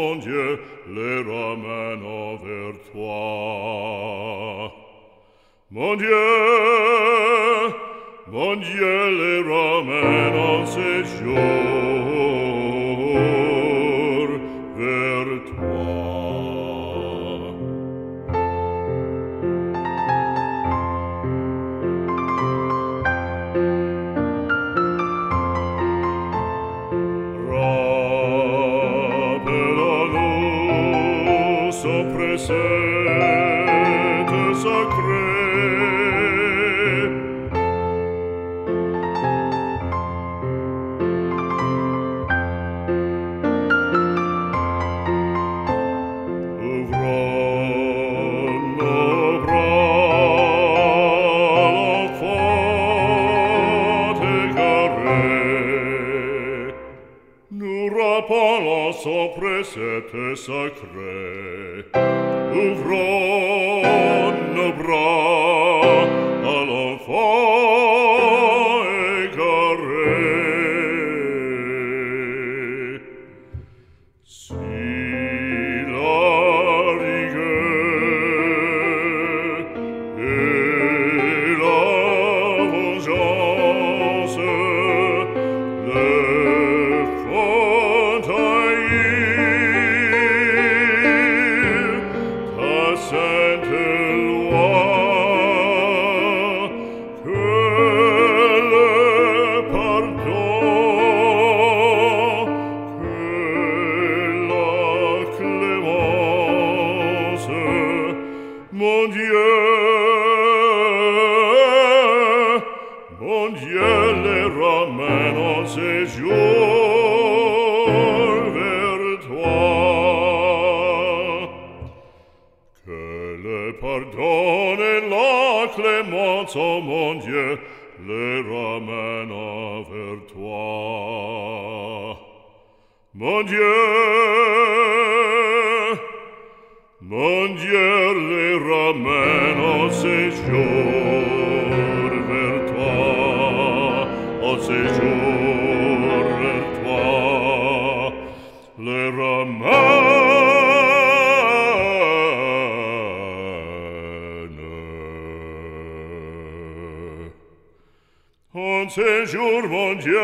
mon Dieu, les ramène vers toi. Mon Dieu, les ramène en séjour vers toi. Rappelle-nous son précepte sacré. Rappelons son précepte sacré. Ouvrons nos bras à l'enfant égaré. Si la rigueur et la vengeance sainte loi, que le pardon, que la clémence, mon Dieu les ramène en séjour vers toi. Pardonne et la clémence, oh mon Dieu, les ramène vers toi. Mon Dieu, les ramène en séjour vers toi, en séjour vers toi, les ramène. En séjour, mon Dieu,